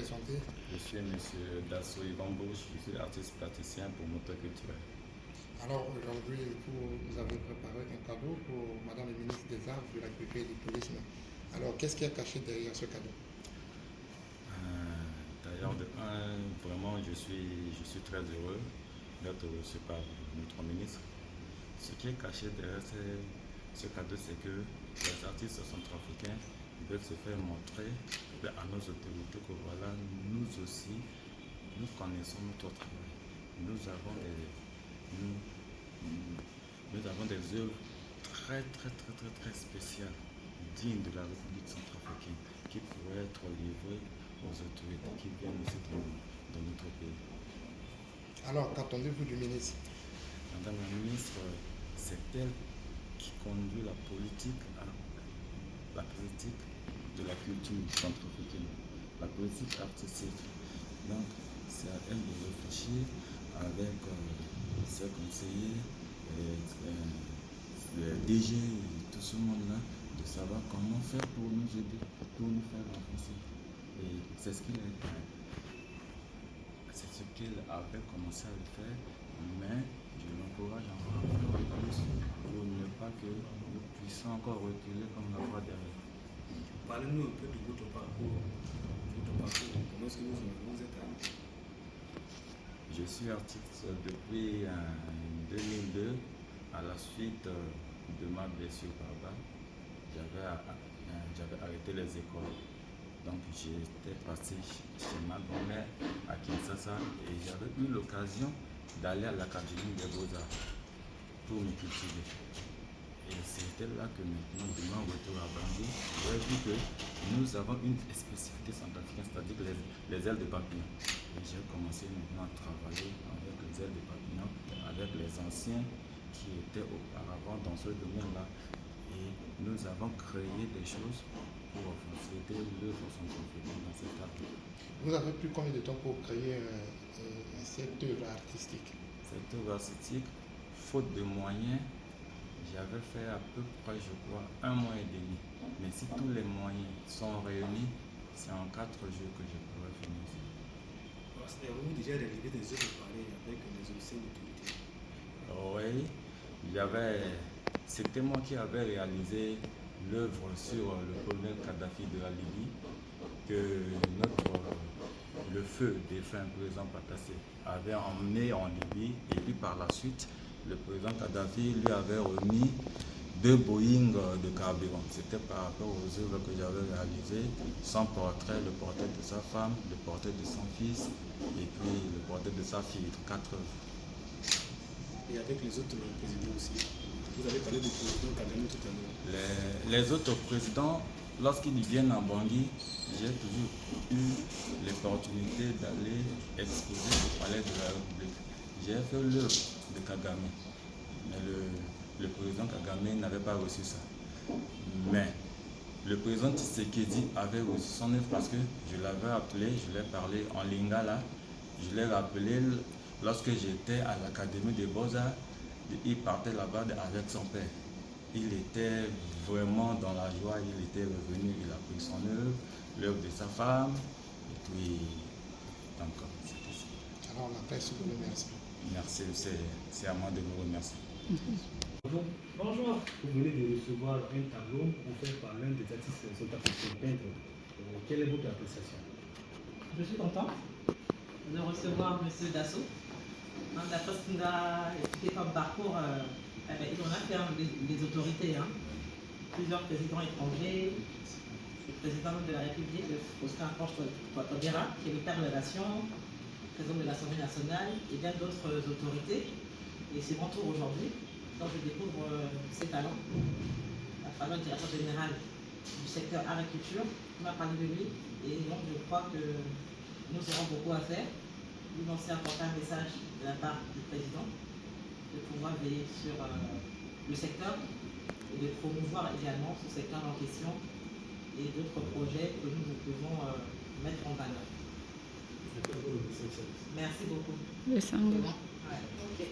présenter. Je suis M. Dasso Ivan Bouch, je suis artiste plasticien pour moteur culturel. Alors aujourd'hui, vous avez préparé un cadeau pour Madame le ministre des Arts, de l'Agriculture et du Tourisme. Alors qu'est-ce qui est caché derrière ce cadeau? D'ailleurs, vraiment, je suis très heureux d'être reçu par notre ministre. Ce qui est caché derrière ce cadeau, c'est que les artistes centrafricains veulent se faire montrer à nos autorités que voilà, nous aussi, nous connaissons notre travail. Nous avons des œuvres très spéciales, dignes de la République centrafricaine, qui pourraient être livrées aux autorités qui viennent ici dans notre pays. Alors qu'attendez-vous du ministre? Madame la ministre, c'est elle qui conduit la politique de la culture centrafricaine, la politique artistique. Donc, c'est à elle de réfléchir avec ses conseillers, les DG et tout ce monde-là, de savoir comment faire pour nous aider, pour nous faire avancer. Et c'est ce qu'elle avait commencé à le faire, mais je l'encourage encore plus pour ne pas que nous puissions encore reculer comme la voie derrière. Parlez-nous un peu de votre parcours. Comment est-ce que vous êtes artiste? Je suis artiste depuis 2002, à la suite de ma blessure par balle. J'avais arrêté les écoles. Donc j'étais passé chez ma grand-mère à Kinshasa et j'avais eu l'occasion d'aller à l'Académie des Beaux-Arts pour me cultiver. Et c'était là que maintenant, de mon retour à Bangui, j'ai vu que nous avons une spécificité centrafricaine, c'est-à-dire les ailes de papillon. Et j'ai commencé maintenant à travailler avec les ailes de papillon, avec les anciens qui étaient auparavant dans ce domaine-là. Et nous avons créé des choses pour faciliter l'œuvre centrafricaine dans cette art. Vous avez pris combien de temps pour créer cette œuvre artistique? Cette œuvre artistique, faute de moyens, j'avais fait à peu près, je crois, 1 mois et demi. Mais si tous les moyens sont réunis, c'est en 4 jours que je pourrais finir. Avez-vous déjà réalisé des œuvres pareilles avec les anciennes autorités? Oui, c'était moi qui avais réalisé l'œuvre sur le colonel Kadhafi de la Libye, que le feu défunt président Patassé avait emmené en Libye, et puis par la suite, le président Kadhafi lui avait remis 2 Boeing de carburant. C'était par rapport aux œuvres que j'avais réalisées, son portrait, le portrait de sa femme, le portrait de son fils, et puis le portrait de sa fille, 4 œuvres. Et avec les autres présidents aussi. Vous avez parlé du président Kagame tout à l'heure. Les autres présidents, lorsqu'ils viennent en Bangui, j'ai toujours eu l'opportunité d'aller exposer au palais de la République. J'ai fait l'œuvre de Kagame, mais le président Kagame n'avait pas reçu ça. Mais le président Tshisekedi avait reçu son œuvre parce que je l'avais appelé, je l'ai parlé en lingala, je l'ai rappelé lorsque j'étais à l'Académie des Beaux-Arts. Il partait là-bas avec son père. Il était vraiment dans la joie, il était revenu, il a pris son œuvre, l'œuvre de sa femme, et puis, donc, c'était ça. Alors la presse vous remercie. Merci, c'est à moi de vous remercier. Bonjour. Vous venez de recevoir un tableau offert par l'un des artistes centrafricains peintres. Quelle est votre appréciation? Je suis content de recevoir M. Dasso. D'après ce qu'il a expliqué comme parcours, il en a fait des autorités. Plusieurs présidents étrangers, le président de la République, Oscar Touadéra, qui est le père de la nation, président de l'Assemblée nationale, et bien d'autres autorités. Et c'est mon tour aujourd'hui. Donc je découvre ses talents. À travers le directeur général du secteur agriculture, qui m'a parlé de lui. Et donc je crois que nous aurons beaucoup à faire. Nous lancer un message de la part du président, de pouvoir veiller sur le secteur et de promouvoir également ce secteur en question et d'autres projets que nous devons mettre en valeur. Merci beaucoup. Le sang. Ouais.